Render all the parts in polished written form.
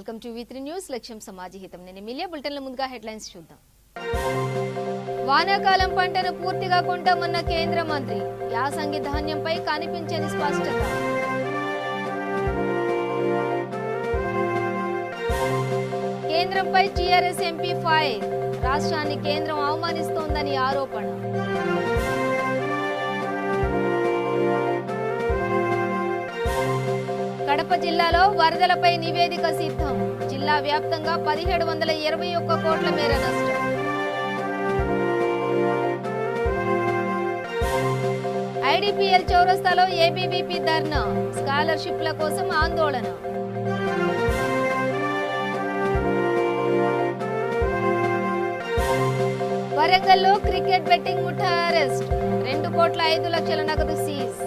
Welcome to వి3 news లక్ష్యం సమాజహితం. నేను MLA బులెటిన్ల ముందుగా హెడ్లైన్స్ చూద్దాం. వానాకాలం పంటను పూర్తిగా కొంటామన్న కేంద్ర మంత్రి, యాసంగి ధాన్యంపై కనిపించని స్పష్టత. కేంద్రంపై టీఆర్ఎస్ ఎంపీ ఫైర్, రాష్ట్రాన్ని కేంద్రం అవమానిస్తోందని ఆరోపణ. కడప జిల్లాలో వరదలపై నివేదిక సిద్ధం, జిల్లా వ్యాప్తంగా 1721 కోట్ల మేర నష్టం. ఐడిపిఎల్ చౌరస్తాలో ఏబీవీపీ ధర్నా, స్కాలర్షిప్ల కోసం ఆందోళన. వరంగల్లో క్రికెట్ బెట్టింగ్ ముఠా అరెస్ట్, 2,05,00,000 నగదు సీజ్.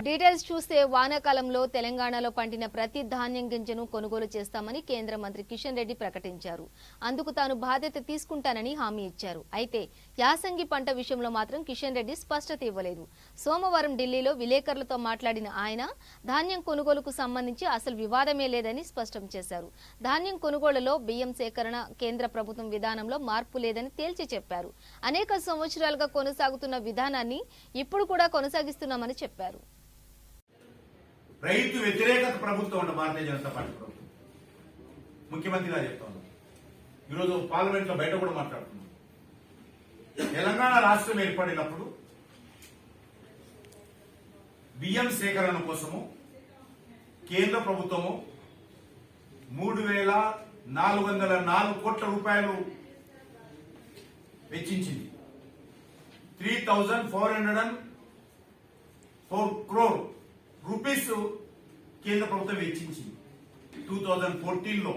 డీటెయిల్స్ చూస్తే వానాకాలంలో తెలంగాణలో పండిన ప్రతి ధాన్యం గింజను కొనుగోలు చేస్తామని కేంద్ర మంత్రి కిషన్ రెడ్డి ప్రకటించారు. అందుకు తాను బాధ్యత తీసుకుంటానని హామీ ఇచ్చారు. అయితే యాసంగి పంట విషయంలో మాత్రం కిషన్ రెడ్డి స్పష్టత ఇవ్వలేదు. సోమవారం ఢిల్లీలో విలేకరులతో మాట్లాడిన ఆయన ధాన్యం కొనుగోలుకు సంబంధించి అసలు వివాదమే లేదని స్పష్టం చేశారు. ధాన్యం కొనుగోలులో బియ్యం సేకరణ కేంద్ర ప్రభుత్వం విధానంలో మార్పు లేదని తేల్చి చెప్పారు. అనేక సంవత్సరాలుగా కొనసాగుతున్న విధానాన్ని ఇప్పుడు కూడా కొనసాగిస్తున్నామని చెప్పారు. రైతు వ్యతిరేకత ప్రభుత్వం అంటే భారతీయ జనతా పార్టీ ప్రభుత్వం ముఖ్యమంత్రి గారు చెప్తా ఉన్నారు. ఈరోజు పార్లమెంట్ లో బయట కూడా మాట్లాడుతున్నారు. తెలంగాణ రాష్ట్రం ఏర్పడినప్పుడు బియ్యం సేకరణ కోసము కేంద్ర ప్రభుత్వము 3,404 కోట్ల రూపాయలు వెచ్చించింది. 3,404 crore రూపీస్ కేంద్ర ప్రభుత్వం వెచ్చించింది 2014లో.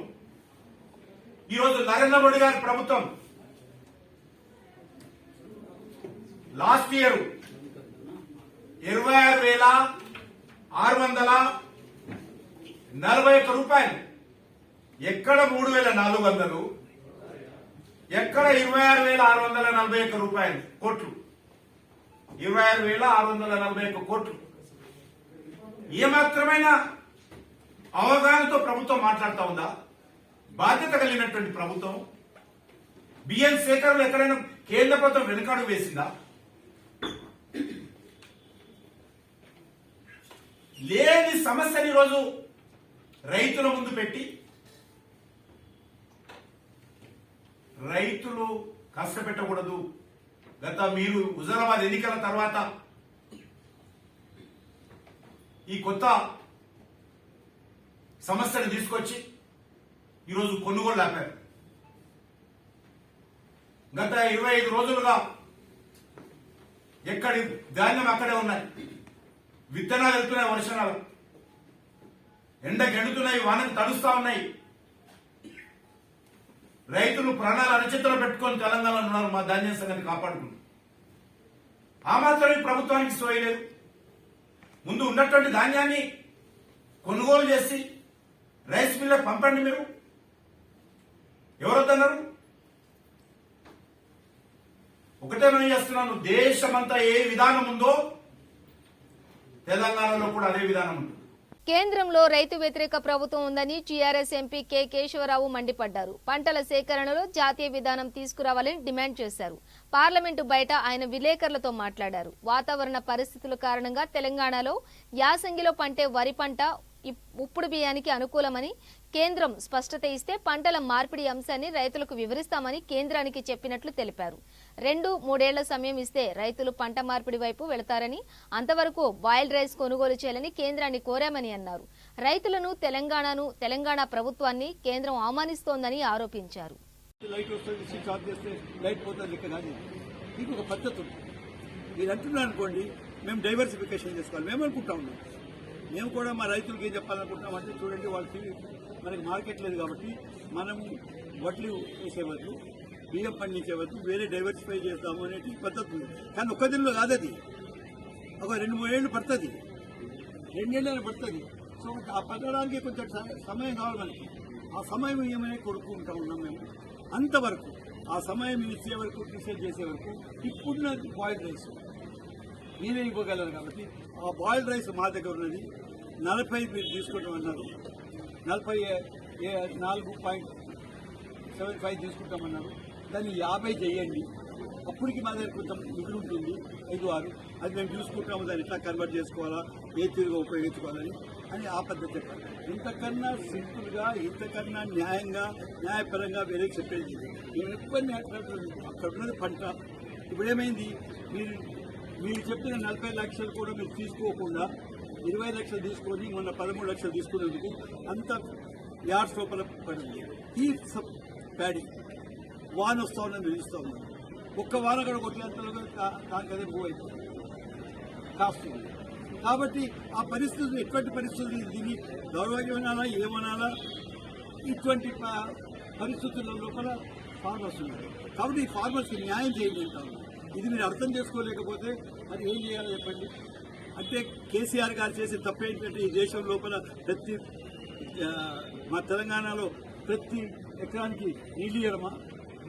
ఈరోజు నరేంద్ర మోడీ గారి ప్రభుత్వం లాస్ట్ ఇయర్ 26,641 రూపాయలు. ఎక్కడ 3,400, ఎక్కడ 26,641 రూపాయలు కోట్లు, 26,641 కోట్లు. ఏమాత్రమైన అవగాహనతో ప్రభుత్వం మాట్లాడుతూ ఉందా? బాధ్యత కలిగినటువంటి ప్రభుత్వం బియ్యం సేకరణలో ఎక్కడైనా కేంద్ర ప్రభుత్వం వెనుకాడు వేసిందా? లేని సమస్యని ఈరోజు రైతుల ముందు పెట్టి రైతులు కష్టపెట్టకూడదు. మీరు హుజరాబాద్ ఎన్నికల తర్వాత ఈ కొత్త సమస్యను తీసుకొచ్చి ఈరోజు కొనుగోలు ఆపారు. గత 25 రోజులుగా ఎక్కడి ధాన్యం అక్కడే ఉన్నాయి. విత్తనాలు వెళ్తున్నాయి, వర్షాలు ఎండకు ఎండుతున్నాయి, వానకు తడుస్తా ఉన్నాయి. రైతులు ప్రాణాలు అరచేతిలో పెట్టుకొని తెలంగాణలో ఉన్నారు. మా ధాన్యం సంగతి కాపాడుకున్నారు. ఆ మాత్రం ఈ ప్రభుత్వానికి సోయలేదు. ముందు ఉన్నటువంటి ధాన్యాన్ని కొనుగోలు చేసి రైస్ మిల్లకు పంపండి. మీరు ఎవరొద్దన్నారు? ఒకటే మనం చేస్తున్నాను, దేశమంతా ఏ విధానం ఉందో తెలంగాణలో కూడా అదే విధానం ఉంటుంది. కేంద్రంలో రైతు వ్యతిరేక ప్రభుత్వం ఉందని టీఆర్ఎస్ ఎంపీ కె కేశవరావు మండిపడ్డారు. పంటల సేకరణలో జాతీయ విధానం తీసుకురావాలని డిమాండ్ చేశారు. పార్లమెంటు బయట ఆయన విలేకరులతో మాట్లాడారు. వాతావరణ పరిస్థితుల కారణంగా తెలంగాణలో యాసంగిలో పంటే వరి పంట ఉప్పుడు బియ్యానికి అనుకూలమని కేంద్రం స్పష్టత ఇస్తే పంటల మార్పిడి అంశాన్ని రైతులకు వివరిస్తామని కేంద్రానికి చెప్పినట్లు తెలిపారు. 2-3 ఏళ్ల సమయం ఇస్తే రైతులు పంట మార్పిడి వైపు వెళతారని, అంతవరకు బాయిల్డ్ రైస్ కొనుగోలు చేయాలని కేంద్రాన్ని కోరామని అన్నారు. రైతులను, తెలంగాణ ప్రభుత్వాన్ని కేంద్రం అవమానిస్తోందని ఆరోపించారు. మేము డైవర్సిఫికేషన్ చేసుకోవాలి. మేము అనుకుంటా ఉన్నాం. మేము కూడా మా రైతులకు ఏం చెప్పాలనుకుంటున్నామంటే, చూడండి, వాళ్ళకి మనకి మార్కెట్ లేదు కాబట్టి మనం వడ్లు వేసేవద్దు, బియ్యం పండించేవద్దు, వేరే డైవర్సిఫై చేస్తాము అనేది పద్ధతి ఉంది. కానీ ఒక్క దినంలో కాదు, అది ఒక 2-3 ఏళ్ళు పడుతుంది, 2 ఏళ్ళైనా పడుతుంది. సో ఆ పట్టడానికి కొంచెం సమయం కావాలి మనకి. ఆ సమయం ఏమైనా కొడుకుంటా ఉన్నాం మేము. అంతవరకు ఆ సమయం ఇచ్చే వరకు, డిసైడ్ చేసే వరకు ఇప్పుడున్న బాయిల్డ్ రైస్ మీరే ఇవ్వగలరు కాబట్టి ఆ బాయిల్డ్ రైస్ మా దగ్గర ఉన్నది 40 మీరు తీసుకుంటామన్నారు, 4.75 తీసుకుంటామన్నారు. దాన్ని 50 చేయండి, అప్పటికి మా దగ్గర కొంచెం మిగిలి ఉంటుంది 5-6, అది మేము చూసుకుంటాము, దాన్ని ఎట్లా కన్వర్ట్ చేసుకోవాలా, ఏ తీరుగా ఉపయోగించుకోవాలని అని ఆ పద్ధతి చెప్పాలి. ఇంతకన్నా సింపుల్గా, ఇంతకన్నా న్యాయంగా, న్యాయపరంగా వేరే చెప్పేది మేము ఎప్పుడు అక్కడ ఉన్నది పంట. ఇప్పుడేమైంది, మీరు చెప్పిన 40 లక్షలు కూడా మీరు తీసుకోకుండా 20 లక్షలు తీసుకొని మొన్న 13 లక్షలు తీసుకునేందుకు అంత యార్డ్స్ లోపల పడింది. ఈ ప్యాడీ వాన వస్తా ఉన్నది, నిలుస్తూ ఉన్నది. ఒక్క వాన కూడా కొట్టినంతలో దానికి అదే మూవ్ అయిపోతుంది, కాస్తుంది. కాబట్టి ఆ పరిస్థితులు, ఎటువంటి పరిస్థితులు, దీన్ని దౌర్భాగ్యమనాలా ఏమనాలా, ఇటువంటి పరిస్థితుల లోపల ఫార్మర్స్ ఉన్నారు. కాబట్టి ఈ ఫార్మర్స్కి న్యాయం చేయండి అంటారు. ఇది మీరు అర్థం చేసుకోలేకపోతే మరి ఏం చేయాలో చెప్పండి. అంటే కేసీఆర్ గారు చేసే తప్పేంటంటే ఈ దేశం లోపల ప్రతి మా తెలంగాణలో ప్రతి ఎకరానికి నీళ్ళు ఇవ్వడమా,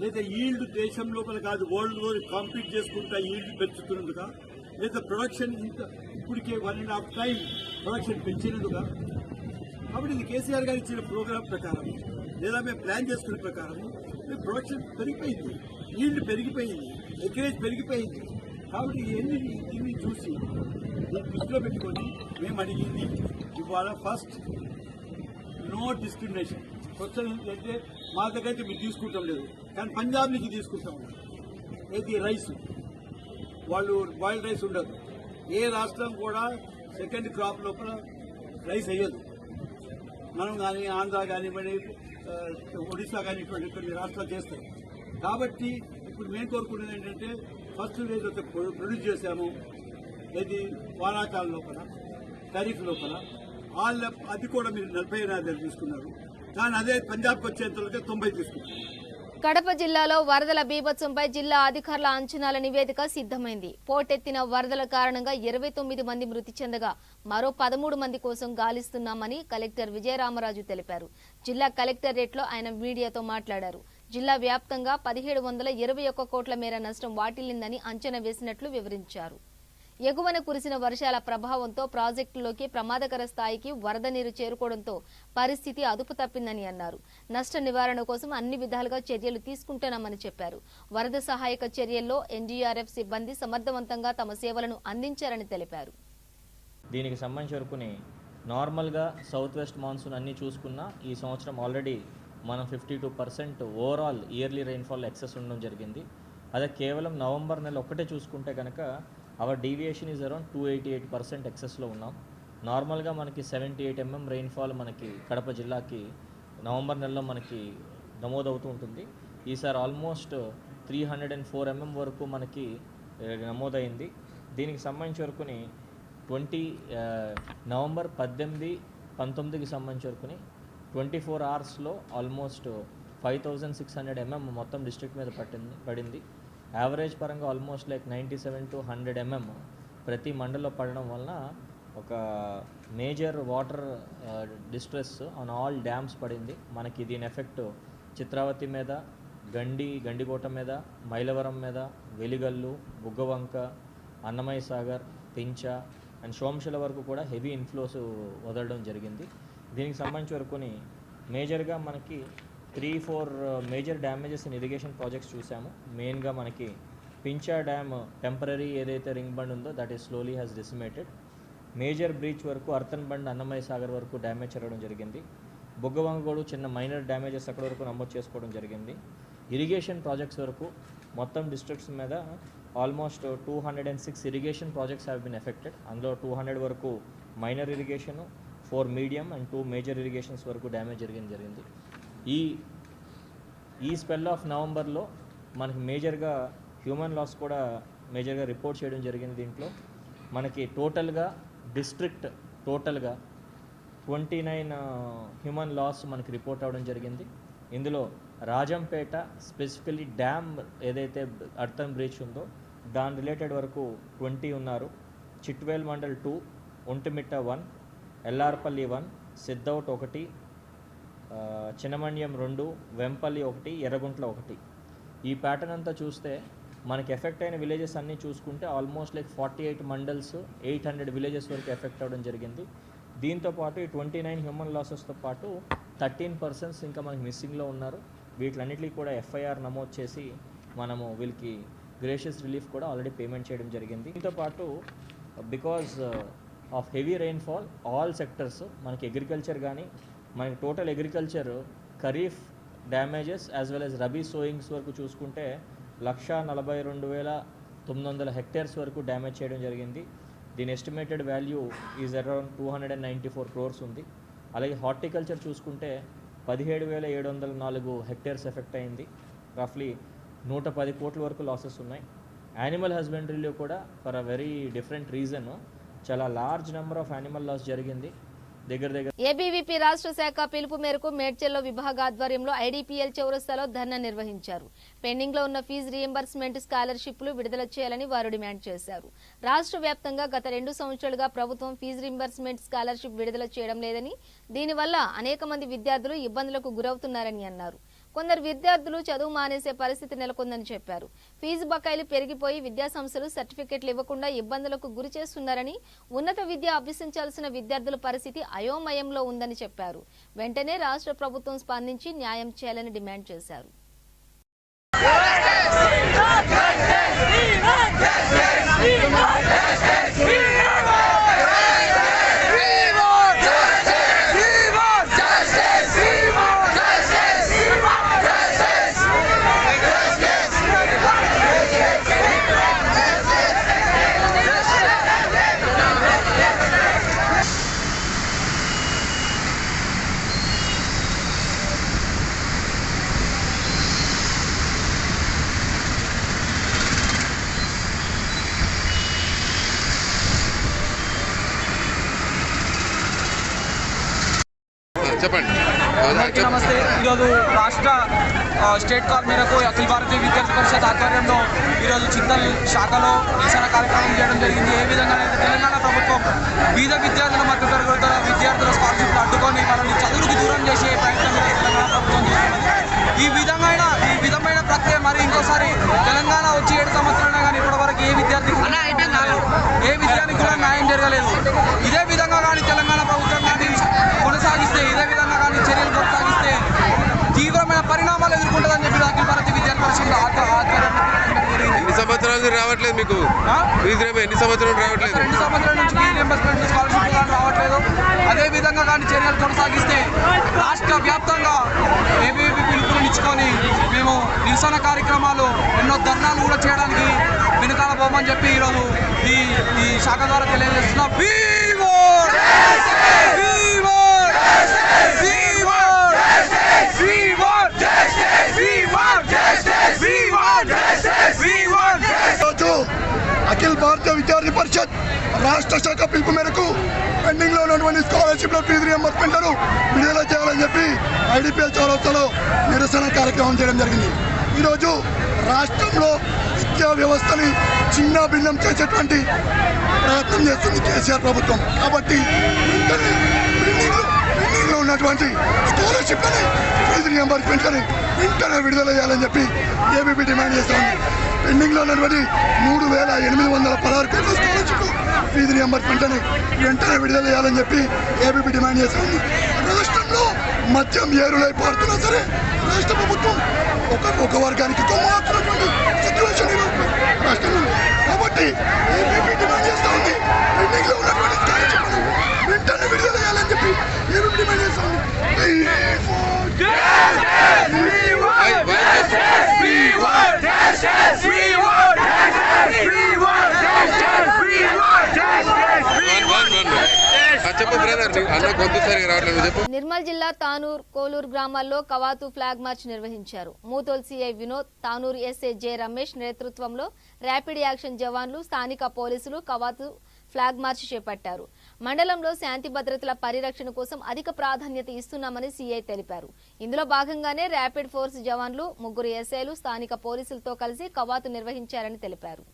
లేదా ఈల్డ్ దేశం లోపల కాదు వరల్డ్ లో కాంపీట్ చేసుకుంటా ఈల్డ్ పెంచుతున్నందుక, లేదా ప్రొడక్షన్ ఇంత ఇప్పటికే 1.5 టైం ప్రొడక్షన్ పెంచినందుక. కాబట్టి ఇది కేసీఆర్ గారు ఇచ్చిన ప్రోగ్రాం ప్రకారం, లేదా మేము ప్లాన్ చేసుకునే ప్రకారం ప్రొడక్షన్ పెరిగిపోయింది, ఈల్డ్ పెరిగిపోయింది, ఎకరేజ్ పెరిగిపోయింది. కాబట్టి దీన్ని చూసి దృష్టిలో పెట్టుకొని మేము అడిగింది ఇవాళ ఫస్ట్ నో డిస్క్రిమినేషన్. క్వశ్చన్ ఏంటంటే మా దగ్గర అయితే మీరు తీసుకుంటాం లేదు, కానీ పంజాబ్ నుంచి తీసుకుంటాం. ఏది రైస్, వాళ్ళు బాయిల్డ్ రైస్ ఉండదు. ఏ రాష్ట్రం కూడా సెకండ్ క్రాప్ లోపల రైస్ వేయదు. మనం కానీ ఆంధ్ర కానివ్వండి, ఒడిశా కానీ ఇటువంటి కొన్ని రాష్ట్రాలు చేస్తాయి. కాబట్టి ఇప్పుడు మేము కోరుకునేది ఏంటంటే ఫస్ట్ ఏదైతే ప్రొడ్యూస్ చేశాము, ఏది వానాకాలం లోపల ఖరీఫ్ లోపల అది కూడా మీరు 40 తీసుకున్నారు, కానీ అదే పంజాబ్కి వచ్చేంతలో 90 తీసుకున్నారు. కడప జిల్లాలో వరదల బీభత్సంపై జిల్లా అధికారుల అంచనాల నివేదిక సిద్ధమైంది. పోటెత్తిన వరదల కారణంగా 29 మంది మృతి చెందగా మరో 13 మంది కోసం గాలిస్తున్నామని కలెక్టర్ విజయరామరాజు తెలిపారు. జిల్లా కలెక్టరేట్లో ఆయన మీడియాతో మాట్లాడారు. జిల్లా వ్యాప్తంగా 1721 కోట్ల మేర నష్టం వాటిల్లిందని అంచనా వేసినట్లు వివరించారు. ఎగువన కురిసిన వర్షాల ప్రభావంతో ప్రాజెక్టులోకి ప్రమాదకర స్థాయికి వరద నీరు చేరుకోవడంతో పరిస్థితి అదుపు తప్పిందని అన్నారు. నష్ట నివారణ కోసం అన్ని విధాలుగా చర్యలు తీసుకుంటున్నామని చెప్పారు. వరద సహాయక చర్యల్లో ఎన్డీఆర్ఎఫ్ సిబ్బంది సమర్థవంతంగా తమ సేవలను అందించారని తెలిపారు. దీనికి సంబంధించి వరకుని నార్మల్గా సౌత్ వెస్ట్ మాన్సూన్ అన్నీ చూసుకున్నా ఈ సంవత్సరం ఆల్రెడీ మనం 52% ఓవరాల్ ఇయర్లీ రెయిన్ఫాల్ ఎక్సెస్ ఉండడం జరిగింది. అదే కేవలం నవంబర్ నెల ఒక్కటే చూసుకుంటే కనుక అవర్ డీవియేషన్ ఈజ్ అరౌండ్ 288% ఎక్సెస్లో ఉన్నాం. నార్మల్గా మనకి 78 mm రెయిన్ఫాల్ మనకి కడప జిల్లాకి నవంబర్ నెలలో మనకి నమోదవుతూ ఉంటుంది. ఈసారి ఆల్మోస్ట్ 304 mm వరకు మనకి నమోదైంది. దీనికి సంబంధించి వరకుని నవంబర్ 18, 19కి సంబంధించి వరకుని 24 అవర్స్లో ఆల్మోస్ట్ 5600 mm మొత్తం డిస్ట్రిక్ట్ మీద పడింది. యావరేజ్ పరంగా ఆల్మోస్ట్ లైక్ 97 to 100 mm ప్రతి మండలంలో పడడం వలన ఒక major water distress on all dams పడింది. మనకి దీని ఎఫెక్ట్ చిత్రావతి మీద, గండికోట మీద, మైలవరం మీద, వెలిగల్లు, బుగ్గవంక, అన్నమయ్య సాగర్, పించ అండ్ సోమశిల వరకు కూడా హెవీ ఇన్ఫ్లోస్ వదలడం జరిగింది. దీనికి సంబంధించి వరకుని మేజర్గా మనకి 3-4 major damages in irrigation projects చూసాము. మెయిన్గా మనకి పించా డ్యామ్ టెంపరీ ఏదైతే రింగ్ బండ్ ఉందో that is slowly has decimated. Major breach వరకు అర్థన్ బండ్ అన్నమయ్య సాగర్ వరకు డ్యామేజ్ జరగడం జరిగింది. బుగ్గవంగోడు చిన్న మైనర్ డ్యామేజెస్ అక్కడ వరకు నమోదు చేసుకోవడం జరిగింది. ఇరిగేషన్ ప్రాజెక్ట్స్ వరకు మొత్తం డిస్ట్రిక్ట్స్ మీద almost 206 irrigation projects have been affected. అందులో 200 వరకు minor irrigation, 4 medium and 2 major irrigations వరకు డ్యామేజ్ జరిగింది. ఈ స్పెల్ ఆఫ్ నవంబర్లో మనకి మేజర్గా హ్యూమన్ లాస్ కూడా మేజర్గా రిపోర్ట్ చేయడం జరిగింది. దీంట్లో మనకి టోటల్గా 29 హ్యూమన్ లాస్ మనకి రిపోర్ట్ అవ్వడం జరిగింది. ఇందులో రాజంపేట స్పెసిఫికలీ డ్యామ్ ఏదైతే అర్థన్ బ్రీచ్ ఉందో దాని రిలేటెడ్ వరకు 20 ఉన్నారు. చిట్వేల్ మండల్ 2, ఒంటిమిట్ట 1, ఎల్లార్పల్లి 1, సిద్ధౌట్ 1, చిన్నమణ్యం 2, వెంపల్లి 1, ఎర్రగుంట్ల 1. ఈ ప్యాటర్న్ అంతా చూస్తే మనకి ఎఫెక్ట్ అయిన విలేజెస్ అన్నీ చూసుకుంటే ఆల్మోస్ట్ లైక్ 48 మండల్స్ 800 విలేజెస్ వరకు ఎఫెక్ట్ అవ్వడం జరిగింది. దీంతో పాటు ఈ 29 హ్యూమన్ లాసెస్తో పాటు 13 పర్సన్స్ ఇంకా మనకి మిస్సింగ్లో ఉన్నారు. వీటిలన్నిటికీ కూడా ఎఫ్ఐఆర్ నమోదు చేసి మనము వీళ్ళకి గ్రేషియస్ రిలీఫ్ కూడా ఆల్రెడీ పేమెంట్ చేయడం జరిగింది. దీంతో పాటు because of heavy rainfall all sectors మనకి అగ్రికల్చర్ కానీ మనకి total agriculture kharif damages as well as rabi sowings వరకు చూసుకుంటే 142,900 హెక్టేర్స్ వరకు డ్యామేజ్ చేయడం జరిగింది. దీని estimated value is around 294 crores ఉంది. అలాగే హార్టికల్చర్ చూసుకుంటే 17,704 హెక్టేర్స్ ఎఫెక్ట్ అయింది. రఫ్లీ 110 కోట్ల వరకు లాసెస్ ఉన్నాయి. యానిమల్ హస్బెండరీలో కూడా for a very different reason చాలా large number of animal loss జరిగింది. ఏబీవీపీ రాష్ట్ర శాఖ పిలుపు మేరకు మేడ్చల్లో విభాగ ఆధ్వర్యంలో ఐడీపీఎల్ చౌరస్తాలో ధర్నా నిర్వహించారు. పెండింగ్ లో ఉన్న ఫీజు రీయింబర్స్మెంట్ స్కాలర్షిప్లు విడుదల చేయాలని వారు డిమాండ్ చేశారు. రాష్ట్ర వ్యాప్తంగా గత 2 సంవత్సరాలుగా ప్రభుత్వం ఫీజు రీయింబర్స్మెంట్ స్కాలర్షిప్ విడుదల చేయడం లేదని, దీనివల్ల అనేక మంది విద్యార్థులు ఇబ్బందులకు గురవుతున్నారని అన్నారు. కొందరు విద్యార్థులు చదువు మానేసే పరిస్థితి నెలకొందని చెప్పారు. ఫీజు బకాయిలు పెరిగిపోయి విద్యాసంస్థలు సర్టిఫికెట్లు ఇవ్వకుండా ఇబ్బందులకు గురి చేస్తున్నారని, ఉన్నత విద్య అభ్యసించాల్సిన విద్యార్థుల పరిస్థితి అయోమయంలో ఉందని చెప్పారు. వెంటనే రాష్ట్ర ప్రభుత్వం స్పందించి న్యాయం చేయాలని డిమాండ్ చేశారు. చెప్పండి. అందరికీ నమస్తే. ఈరోజు రాష్ట్ర స్టేట్ కాల్ మేరకు అఖిల భారతీయ విద్యార్థి పరిషత్ ఆధ్వర్యంలో ఈరోజు చింతల్ శాఖలో నిరసన కార్యక్రమం చేయడం జరిగింది. ఏ విధంగా అయితే తెలంగాణ ప్రభుత్వం బీద విద్యార్థుల మద్దతు తరగతుల విద్యార్థుల స్కాలర్షిప్లు అడ్డుకొని వాళ్ళని చదువుకి దూరం చేసే ప్రయత్నం తెలంగాణ ప్రభుత్వం చేస్తుంది. ఈ విధమైన ప్రక్రియ మరి ఇంకోసారి తెలంగాణ వచ్చి 7 సంవత్సరాలైనా కానీ ఇప్పటివరకు ఏ విద్యార్థికి కూడా న్యాయం జరగలేదు. ఇదే విధంగా కానీ తెలంగాణ ప్రభుత్వం కానీ కొనసాగిస్తే, ఇదే విధంగా కానీ చర్యలు కొనసాగిస్తే తీవ్రమైన పరిణామాలు ఎదుర్కొంటుందని చెప్పి అఖిల భారతీయ విద్యార్థి పరిషత్ ఎన్ని సంవత్సరాలు రావట్లేదు మీకు ఎన్ని సంవత్సరాలు రావట్లేదు? 2 సంవత్సరాల నుంచి ఫీజు రీయింబర్స్మెంట్ స్కాలర్షిప్ కానీ రావట్లేదు. అదే విధంగా కానీ చర్యలు కొనసాగిస్తే రాష్ట్ర వ్యాప్తంగా ఏబీవీపీ పిలుపునిచ్చుకొని మేము నిరసన కార్యక్రమాలు ఎన్నో ధర్నాలు కూడా చేయడానికి వెనుకాల పోమని చెప్పి ఈరోజు ఈ శాఖ ద్వారా తెలియజేస్తున్నాం. అఖిల భారతీయ విద్యార్థి పరిషత్ రాష్ట్ర శాఖ పిలుపు మేరకు పెండింగ్ లో ఉన్నటువంటి స్కాలర్షిప్ లో ఫీజు రీయింబర్స్మెంట్ విడుదల చేయాలని చెప్పి ఐడీపీఎల్ చౌరస్తాలో నిరసన కార్యక్రమం చేయడం జరిగింది. ఈరోజు రాష్ట్రంలో విద్యా వ్యవస్థని చిన్న భిన్నం చేసేటువంటి ప్రయత్నం చేస్తుంది కేసీఆర్ ప్రభుత్వం. కాబట్టి పెండింగ్ లో ఉన్నటువంటి స్కాలర్షిప్లని ఫీజు రీయింబర్స్మెంట్లని వెంటనే విడుదల చేయాలని చెప్పి ఏబీపీ డిమాండ్ చేస్తోంది. పెండింగ్ లో ఉన్నటువంటి 3,816 కోట్ల స్కాలర్షిప్ ఫీజు రీయింబర్స్మెంట్ అని వెంటనే విడుదల చేయాలని చెప్పి ఏబీపీ డిమాండ్ చేస్తోంది. రాష్ట్రంలో మద్యం ఏరులై పారుతున్నా సరే రాష్ట్ర ప్రభుత్వం ఒక వర్గానికి కొమ్ముతున్నటువంటి సిచ్యువేషన్ రాష్ట్రంలో. కాబట్టి ఏబీపీ డిమాండ్ చేస్తూ ఉంది పెండింగ్ లో ఉన్నటువంటి స్కాలర్షిప్ వెంటనే విడుదల చేయాలని చెప్పి ఏబీపీ డిమాండ్ చేస్తూ ఉంది. నిర్మల్ జిల్లా తానూర్, కోలూరు గ్రామాల్లో కవాతు ఫ్లాగ్ మార్చ్ నిర్వహించారు. Mudhol CI Vinod, Tanur SI J Ramesh నేతృత్వంలో ర్యాపిడ్ యాక్షన్ జవాన్లు, స్థానిక పోలీసులు కవాతు ఫ్లాగ్ మార్చ్ చేపట్టారు. మండలంలో శాంతి భద్రతల పరిరక్షణ కోసం అధిక ప్రాధాన్యత ఇస్తున్నామని సీఐ తెలిపారు. ఇందులో భాగంగానే ర్యాపిడ్ ఫోర్స్ జవాన్లు, 3 ఎస్ఐలు స్థానిక పోలీసులతో కలిసి కవాతు నిర్వహించారని తెలిపారు.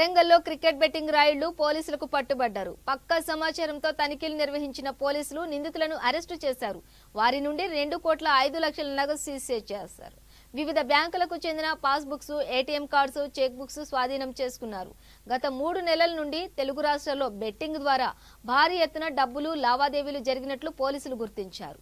వరంగల్లో క్రికెట్ బెట్టింగ్ రాయుళ్లు పోలీసులకు పట్టుబడ్డారు. పక్కా సమాచారంతో తనిఖీలు నిర్వహించిన పోలీసులు నిందితులను అరెస్టు చేశారు. వారి నుండి 2,05,00,000 నగదు సీజ్ చేశారు. వివిధ బ్యాంకులకు చెందిన passbooks, ATM cards, cheque books స్వాధీనం చేసుకున్నారు. గత 3 నెలల నుండి తెలుగు రాష్ట్రాల్లో బెట్టింగ్ ద్వారా భారీ ఎత్తున డబ్బులు లావాదేవీలు జరిగినట్లు పోలీసులు గుర్తించారు.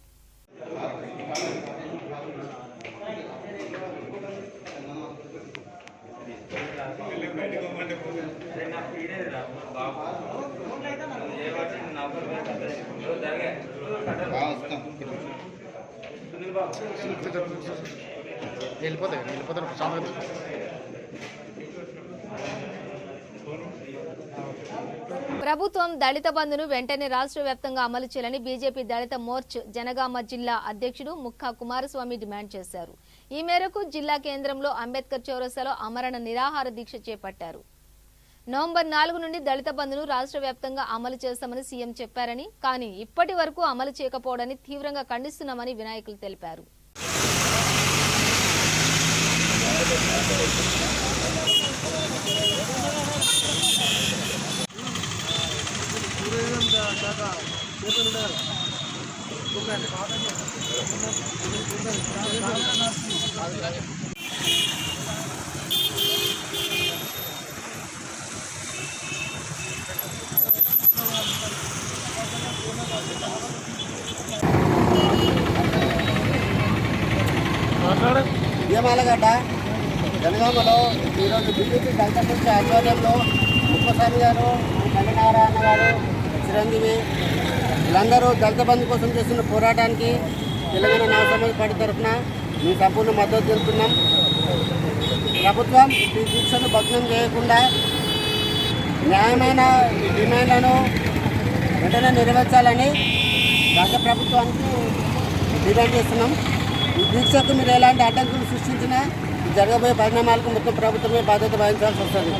ప్రభుత్వం దళిత బంధును వెంటనే రాష్ట్ర వ్యాప్తంగా అమలు చేయాలని బీజేపీ దళిత మోర్చ్ జనగామ జిల్లా అధ్యక్షుడు ముక్కా కుమారస్వామి డిమాండ్ చేశారు. ఈ మేరకు జిల్లా కేంద్రంలో అంబేద్కర్ చౌరస్తాలో ఆమరణ నిరాహార దీక్ష చేపట్టారు. నవంబర్ 4 నుండి దళిత బంధును రాష్ట్ర వ్యాప్తంగా అమలు చేస్తామని సీఎం చెప్పారని, కానీ ఇప్పటి వరకు అమలు చేయకపోవడాన్ని తీవ్రంగా ఖండిస్తున్నామని వినాయకులు తెలిపారు. భీమాలగడ్డ జనగామలో ఈరోజు బీజేపీ దళిత మోర్చా ఆధ్వర్యంలో ముప్పస్వామి గారు, కళ్యాణారాయణ గారు, చిరంజీవి వీళ్ళందరూ దళిత బంధు కోసం చేస్తున్న పోరాటానికి తెలంగాణ నవ సమాజ్ పార్టీ తరఫున మేము సంపూర్ణ మద్దతు తెలుపుతున్నాం. ప్రభుత్వం ఈ దీక్షను భగ్నం చేయకుండా న్యాయమైన డిమాండ్లను వెంటనే నెరవేర్చాలని రాష్ట్ర ప్రభుత్వానికి డిమాండ్ చేస్తున్నాం. ఈ దీక్షకు మీరు ఎలాంటి అడ్డంకులు సృష్టించినా జరగబోయే పరిణామాలకు మొత్తం ప్రభుత్వమే బాధ్యత వహించాల్సి వస్తుంది.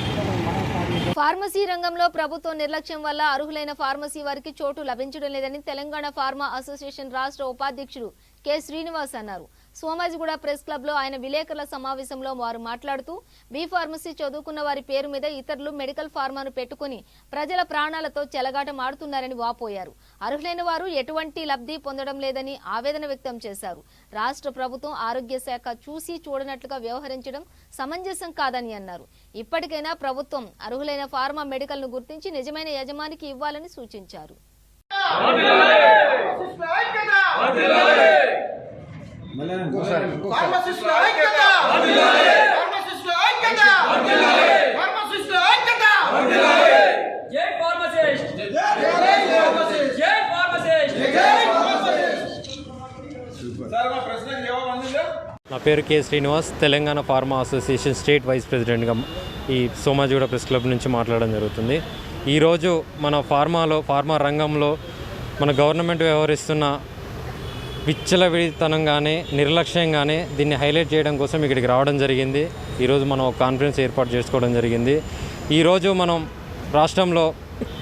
ఫార్మసీ రంగంలో ప్రభుత్వ నిర్లక్ష్యం వల్ల అర్హులైన ఫార్మసీ వారికి చోటు లభించడం లేదని తెలంగాణ ఫార్మా అసోసియేషన్ రాష్ట్ర ఉపాధ్యక్షుడు కె శ్రీనివాస్ అన్నారు. సోమాజిగూడ ప్రెస్ క్లబ్ లో ఆయన విలేకరుల సమావేశంలో వారు మాట్లాడుతూ బి ఫార్మసీ చదువుకున్న వారి పేరు మీద ఇతరులు మెడికల్ ఫార్మాను పెట్టుకుని ప్రజల ప్రాణాలతో చెలగాటమాడుతున్నారని వాపోయారు. అర్హులైన వారు ఎటువంటి లబ్ధి పొందడం లేదని ఆవేదన వ్యక్తం చేశారు. రాష్ట్ర ప్రభుత్వం ఆరోగ్య శాఖ చూసి చూడనట్లుగా వ్యవహరించడం సమంజసం కాదని అన్నారు. ఇప్పటికైనా ప్రభుత్వం అర్హులైన ఫార్మా మెడికల్ ను గుర్తించి నిజమైన యజమానికి ఇవ్వాలని సూచించారు. నా పేరు K Srinivas, Telangana pharma association state vice ప్రెసిడెంట్గా ఈ సోమాజిగూడ ప్రెస్ క్లబ్ నుంచి మాట్లాడడం జరుగుతుంది. ఈరోజు మన ఫార్మా రంగంలో మన గవర్నమెంట్ వ్యవహరిస్తున్న విచ్చలవిడితనంగానే, నిర్లక్ష్యంగానే దీన్ని హైలైట్ చేయడం కోసం ఇక్కడికి రావడం జరిగింది. ఈరోజు మనం ఒక కాన్ఫరెన్స్ ఏర్పాటు చేసుకోవడం జరిగింది. ఈరోజు మనం రాష్ట్రంలో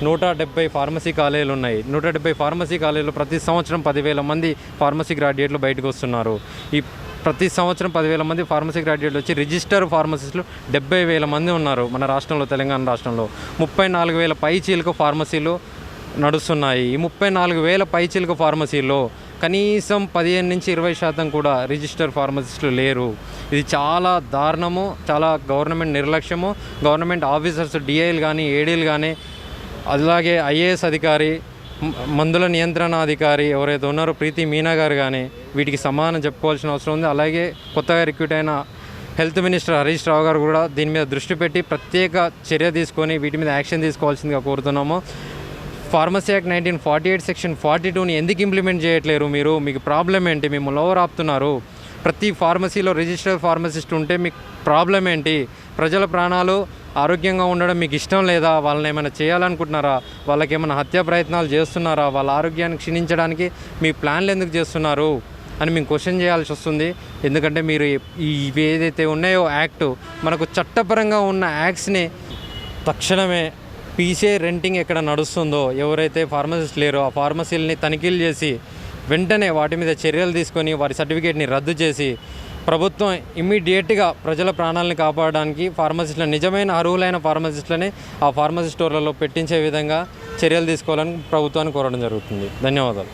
170 ఫార్మసీ కాలేజీలు ఉన్నాయి. 170 ఫార్మసీ కాలేజీలో ప్రతి సంవత్సరం 10,000 మంది ఫార్మసీ గ్రాడ్యుయేట్లు బయటకు వస్తున్నారు. ఈ ప్రతి సంవత్సరం 10,000 మంది ఫార్మసీ గ్రాడ్యుయేట్లు వచ్చి రిజిస్టర్ ఫార్మసిస్టులు 70,000 మంది ఉన్నారు మన రాష్ట్రంలో, తెలంగాణ రాష్ట్రంలో. 34,000 పైచీలకు ఫార్మసీలు నడుస్తున్నాయి. ఈ 34,000 పైచీలకు ఫార్మసీలో కనీసం 15 నుంచి 20% కూడా రిజిస్టర్ ఫార్మసిస్టులు లేరు. ఇది చాలా దారుణము, చాలా గవర్నమెంట్ నిర్లక్ష్యము. గవర్నమెంట్ ఆఫీసర్స్, డిఐలు కానీ, ఏడీలు కానీ, అలాగే ఐఏఎస్ అధికారి, మందుల నియంత్రణ అధికారి ఎవరైతే ఉన్నారో ప్రీతి మీనా గారు కానీ వీటికి సమాధానం చెప్పుకోవాల్సిన అవసరం ఉంది. అలాగే కొత్తగా రిక్రూట్ అయిన హెల్త్ మినిస్టర్ హరీష్ రావు గారు కూడా దీని మీద దృష్టి పెట్టి ప్రత్యేక చర్య తీసుకొని వీటి మీద యాక్షన్ తీసుకోవాల్సిందిగా కోరుతున్నాము. ఫార్మసీ యాక్ట్ 1948 సెక్షన్ 42ని ఎందుకు ఇంప్లిమెంట్ చేయట్లేరు మీరు? మీకు ప్రాబ్లం ఏంటి? మిమ్మల్ని ఎవరు ఆపుతున్నారు? ప్రతి ఫార్మసీలో రిజిస్టర్ ఫార్మసిస్ట్ ఉంటే మీకు ప్రాబ్లం ఏంటి? ప్రజల ప్రాణాలు ఆరోగ్యంగా ఉండడం మీకు ఇష్టం లేదా? వాళ్ళని ఏమైనా చేయాలనుకుంటున్నారా? వాళ్ళకి ఏమైనా హత్యా ప్రయత్నాలు చేస్తున్నారా? వాళ్ళ ఆరోగ్యాన్ని క్షీణించడానికి మీ ప్లాన్లు ఎందుకు చేస్తున్నారు అని మేము క్వశ్చన్ చేయాల్సి వస్తుంది. ఎందుకంటే మీరు ఇవి ఏదైతే ఉన్నాయో యాక్టు, మనకు చట్టపరంగా ఉన్న యాక్ట్స్ని తక్షణమే పీసీఐ రెంటింగ్ ఎక్కడ నడుస్తుందో, ఎవరైతే ఫార్మసిస్ట్ లేరో ఆ ఫార్మసీలని తనిఖీలు చేసి వెంటనే వాటి మీద చర్యలు తీసుకొని వారి సర్టిఫికేట్ని రద్దు చేసి ప్రభుత్వం ఇమ్మీడియట్గా ప్రజల ప్రాణాలను కాపాడడానికి ఫార్మసిస్టులను, నిజమైన అర్హులైన ఫార్మసిస్టులని ఆ ఫార్మసీ స్టోర్లలో పెట్టించే విధంగా చర్యలు తీసుకోవాలని ప్రభుత్వాన్ని కోరడం జరుగుతుంది. ధన్యవాదాలు.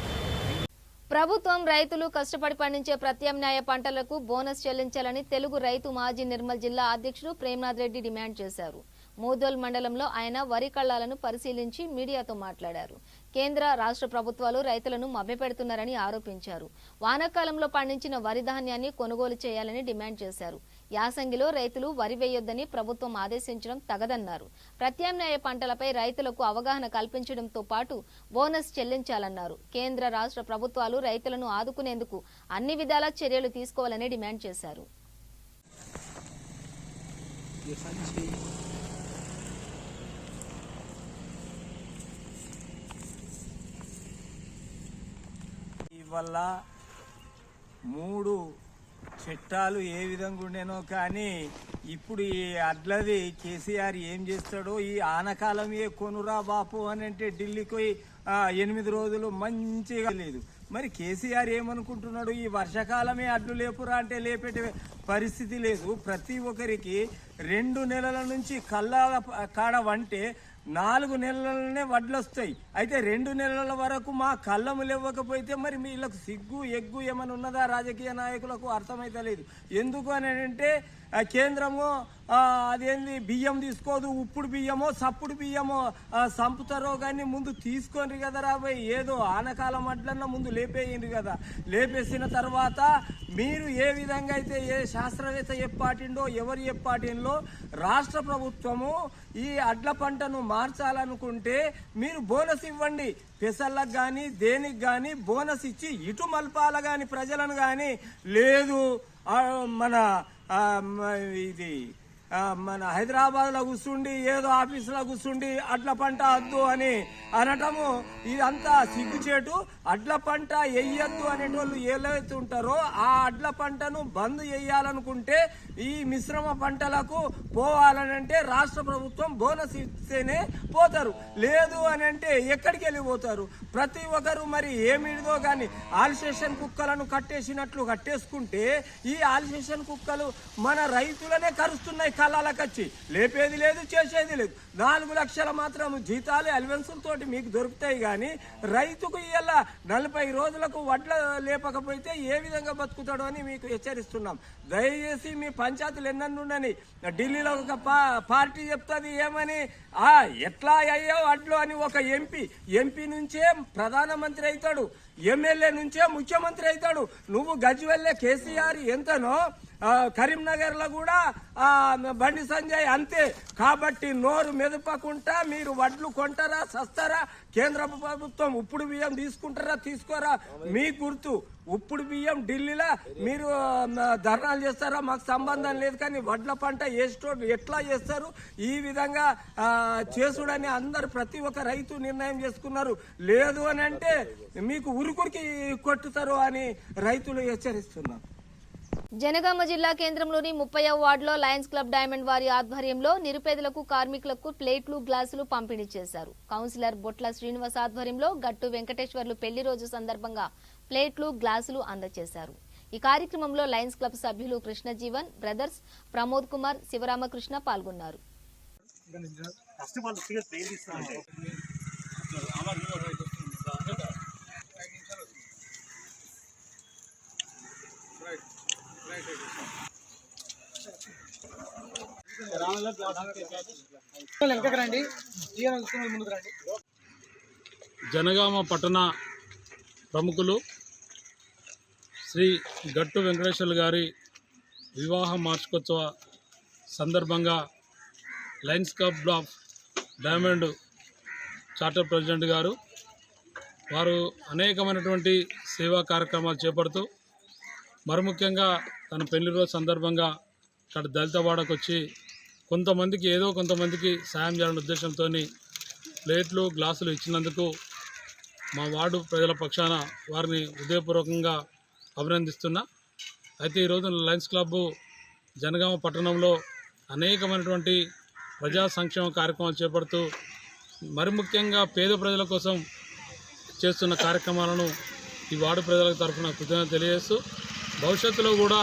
ప్రభుత్వం రైతులు కష్టపడి పండించే ప్రత్యామ్నాయ పంటలకు బోనస్ చెల్లించాలని తెలుగు రైతు మాజీ నిర్మల్ జిల్లా అధ్యక్షుడు ప్రేమ్నాథ్ రెడ్డి డిమాండ్ చేశారు. మూదోల్ మండలంలో ఆయన వరి కళ్ళాలను పరిశీలించి మీడియాతో మాట్లాడారు. కేంద్ర రాష్ట్ర ప్రభుత్వాలు రైతులను మభ్యపెడుతున్నారని ఆరోపించారు. వానాకాలంలో పండించిన వరి ధాన్యాన్ని కొనుగోలు చేయాలని డిమాండ్ చేశారు. యాసంగిలో రైతులు వరి వేయొద్దని ప్రభుత్వం ఆదేశించడం తగదన్నారు. ప్రత్యామ్నాయ పంటలపై రైతులకు అవగాహన కల్పించడంతో పాటు బోనస్ చెల్లించాలన్నారు. కేంద్ర రాష్ట్ర ప్రభుత్వాలు రైతులను ఆదుకునేందుకు అన్ని విధాల చర్యలు తీసుకోవాలని డిమాండ్ చేశారు. వల్ల 3 చట్టాలు ఏ విధంగా ఉండేనో కానీ ఇప్పుడు ఈ అడ్లది కేసీఆర్ ఏం చేస్తాడో, ఈ ఆనకాలమే కొనురా బాపు అని అంటే ఢిల్లీకి పోయి 8 రోజులు మంచిగా లేదు. మరి కేసీఆర్ ఏమనుకుంటున్నాడు, ఈ వర్షాకాలమే అడ్లు లేపురా అంటే లేపే పరిస్థితి లేదు. ప్రతి ఒక్కరికి 2 నెలల నుంచి కళ్ళ కాడ వంటే 4 నెలలనే వడ్లు వస్తాయి. అయితే 2 నెలల వరకు మా కళ్ళములు ఇవ్వకపోతే మరి వీళ్ళకు సిగ్గు ఎగ్గు ఏమైనా ఉన్నదా? రాజకీయ నాయకులకు అర్థమైతే లేదు. ఎందుకు అని అంటే కేంద్రము అదేంది బియ్యం తీసుకోదు, ఉప్పుడు బియ్యమో సప్పుడు బియ్యమో సంపుతారో కానీ ముందు తీసుకోండి కదా రాబోయ్. ఏదో ఆనకాలం అట్లన్నా ముందు లేపేయండి కదా. లేపేసిన తర్వాత మీరు ఏ విధంగా అయితే ఏ శాస్త్రవేత్త చెప్పాటిండో ఎవరు చెప్పాటిందో రాష్ట్ర ప్రభుత్వము ఈ అడ్ల పంటను మార్చాలనుకుంటే మీరు బోనస్ ఇవ్వండి. పెసళ్ళకు కానీ దేనికి కానీ బోనస్ ఇచ్చి ఇటు మల్పాల కానీ ప్రజలను కానీ. లేదు మన ఇది మన హైదరాబాద్లో కూర్చుండి ఏదో ఆఫీసులో కూర్చుండి అడ్ల పంట వద్దు అని అనటము ఇదంతా సిగ్గుచేటు. అడ్ల పంట వేయద్దు అనేటోళ్ళు ఏదైతే ఉంటారో ఆ అడ్ల పంటను బంద్ చేయాలనుకుంటే ఈ మిశ్రమ పంటలకు పోవాలని అంటే రాష్ట్ర ప్రభుత్వం బోనస్ ఇస్తేనే పోతారు. లేదు అని అంటే ఎక్కడికి వెళ్ళిపోతారు? ప్రతి ఒక్కరు మరి ఏమిడిదో కానీ ఆల్సేషన్ కుక్కలను కట్టేసినట్లు కట్టేసుకుంటే ఈ ఆల్సేషన్ కుక్కలు మన రైతులనే కరుస్తున్నాయి. కళ్ళాలకొచ్చి లేపేది లేదు, చేసేది లేదు. 4 లక్షల మాత్రం జీతాలు అలవెన్సులతోటి మీకు దొరుకుతాయి కానీ రైతుకు ఇలా 40 రోజులకు వడ్ల లేపకపోతే ఏ విధంగా బతుకుతాడో అని మీకు హెచ్చరిస్తున్నాం. దయచేసి మీ పంచాయతీలు ఎన్నుండని ఢిల్లీలో ఒక పార్టీ చెప్తుంది ఏమని, ఎట్లా అయ్యో వడ్లు అని ఒక ఎంపీ నుంచే ప్రధానమంత్రి అవుతాడు, ఎమ్మెల్యే నుంచే ముఖ్యమంత్రి అవుతాడు. నువ్వు గజ్వెల్లే కేసీఆర్ ఎంతనో కరీంనగర్ లో కూడా బండి సంజయ్ అంతే. కాబట్టి నోరు మెదపకుండా మీరు వడ్లు కొంటారా సస్తారా? కేంద్ర ప్రభుత్వం ఉప్పుడు బియ్యం తీసుకుంటారా తీసుకోరా మీ గుర్తు. ఉప్పుడు బియ్యం ఢిల్లీలో మీరు ధర్నాలు చేస్తారా? మాకు సంబంధం లేదు. కానీ వడ్ల పంట ఎట్లా చేస్తారు? ఈ విధంగా చేసుడని అందరు ప్రతి ఒక్క రైతు నిర్ణయం చేసుకున్నారు. లేదు అని అంటే మీకు ఉరుకురికి కొట్టుతారు అని రైతులు హెచ్చరిస్తున్నారు. జనగామ జిల్లా కేంద్రంలోని 30వ వార్డులో లయన్స్ క్లబ్ డైమండ్ వారి ఆధ్వర్యంలో నిరుపేదలకు కార్మికులకు ప్లేట్లు గ్లాసులు పంపిణీ చేశారు. కౌన్సిలర్ బొట్ల శ్రీనివాస్ ఆధ్వర్యంలో గట్టు వెంకటేశ్వర్లు పెళ్లి రోజు సందర్భంగా ప్లేట్లు గ్లాసులు అందజేశారు. ఈ కార్యక్రమంలో లయన్స్ క్లబ్ సభ్యులు కృష్ణజీవన్ బ్రదర్స్, ప్రమోద్ కుమార్, శివరామకృష్ణ పాల్గొన్నారు. జనగామ పట్టణ ప్రముఖులు శ్రీ గట్టు వెంకటేశ్వర్లు గారి వివాహ వార్షికోత్సవ సందర్భంగా Lions club of diamond charter president గారు వారు అనేకమైనటువంటి సేవా కార్యక్రమాలు చేపడుతూ మరి ముఖ్యంగా తన పెళ్లి రోజు సందర్భంగా ఇక్కడ దళితవాడకు వచ్చి కొంతమందికి సాయం చేయాలనే ఉద్దేశంతో ప్లేట్లు గ్లాసులు ఇచ్చినందుకు మా వార్డు ప్రజల పక్షాన వారిని హృదయపూర్వకంగా అభినందిస్తున్నా. అయితే ఈరోజు లయన్స్ క్లబ్ జనగామ పట్టణంలో అనేకమైనటువంటి ప్రజా సంక్షేమ కార్యక్రమాలు చేపడుతూ మరి ముఖ్యంగా పేద ప్రజల కోసం చేస్తున్న కార్యక్రమాలను ఈ వార్డు ప్రజల తరఫున కృతజ్ఞత తెలియజేస్తూ భవిష్యత్తులో కూడా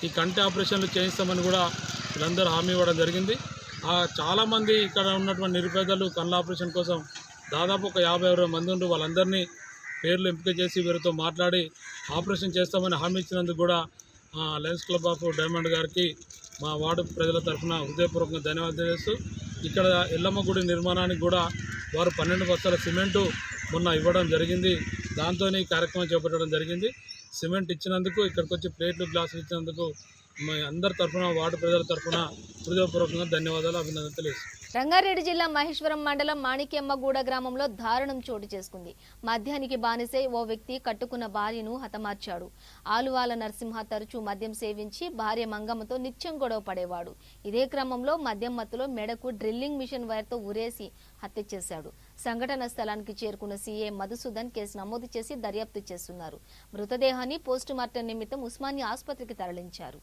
ఈ కంటి ఆపరేషన్లు చేయిస్తామని కూడా వీళ్ళందరూ హామీ ఇవ్వడం జరిగింది. చాలామంది ఇక్కడ ఉన్నటువంటి నిరుపేదలు కళ్ళ ఆపరేషన్ కోసం దాదాపు ఒక 50-60 మంది ఉండి వాళ్ళందరినీ పేర్లు ఎంపిక చేసి వీరితో మాట్లాడి ఆపరేషన్ చేస్తామని హామీ ఇచ్చినందుకు కూడా లయన్స్ క్లబ్ ఆఫ్ డైమండ్ గారికి మా వార్డు ప్రజల తరఫున హృదయపూర్వకంగా ధన్యవాదాలు చేస్తూ ఇక్కడ ఎల్లమ్మ గుడి నిర్మాణానికి కూడా వారు 12 బస్తాల సిమెంటు మొన్న ఇవ్వడం జరిగింది. దాంతో ఈ కార్యక్రమం చేపట్టడం జరిగింది. సిమెంట్ ఇచ్చినందుకు, ఇక్కడికి వచ్చి ప్లేట్లు గ్లాసులు ఇచ్చినందుకు మా అందరి తరఫున వార్డు ప్రజల తరఫున హృదయపూర్వకంగా ధన్యవాదాలు, అభినందనలు తెలియజేస్తున్నాను. రంగారెడ్డి జిల్లా మహేశ్వరం మండలం మాణిక్యమ్మగూడ గ్రామంలో దారుణం చోటు చేసుకుంది. మద్యానికి బానిసై ఓ వ్యక్తి కట్టుకున్న భార్యను హతమార్చాడు. ఆలువాల నరసింహ తరచూ మద్యం సేవించి భార్య మంగమ్మతో నిత్యం గొడవ పడేవాడు. ఇదే క్రమంలో మద్యం మత్తులో మెడకు డ్రిల్లింగ్ మిషన్ వైర్తో ఉరేసి హత్య చేశాడు. సంఘటన స్థలానికి చేరుకున్న సీఏ మధుసూదన్ కేసు నమోదు చేసి దర్యాప్తు చేస్తున్నారు. మృతదేహాన్ని పోస్టుమార్టం నిమిత్తం ఉస్మానియా ఆసుపత్రికి తరలించారు.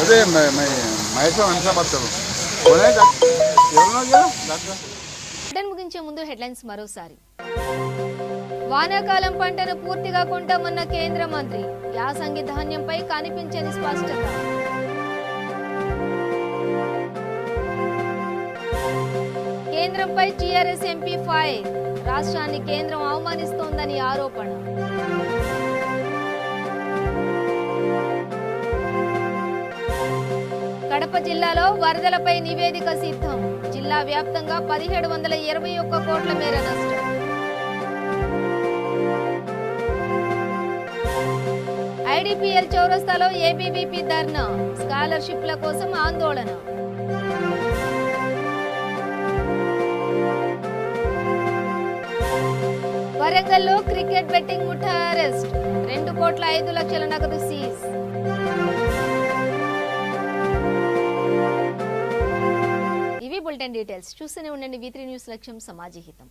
అదే మహేశ్వరం అంతా పడతారు. ముగించే ముందు హెడ్లైన్స్ మరోసారి. వానాకాలం పంటను పూర్తిగా కొంటామన్న కేంద్ర మంత్రి. యాసంగి ధాన్యంపై కనిపించని స్పష్టత. కేంద్రంపై టీఆర్ఎస్ ఎంపీ ఫైర్. రాష్ట్రాన్ని కేంద్రం అవమానిస్తోందని ఆరోపణ. కడప జిల్లాలో వరదలపై నివేదిక సిద్ధం. జిల్లా వ్యాప్తంగా 1721 కోట్ల మేర నష్టం. ఐడిపిఎల్ చౌరస్తాలో ఏబీవీపీ ధర్నా. స్కాలర్షిప్ల కోసం ఆందోళన. వరంగల్లో క్రికెట్ బెట్టింగ్ ముఠా అరెస్ట్. 2,05,00,000 నగదు సీజ్. ఇవి బులెటిన్ డీటెయిల్స్. చూస్తూనే ఉండండి V3 న్యూస్, లక్ష్యం సమాజహితం.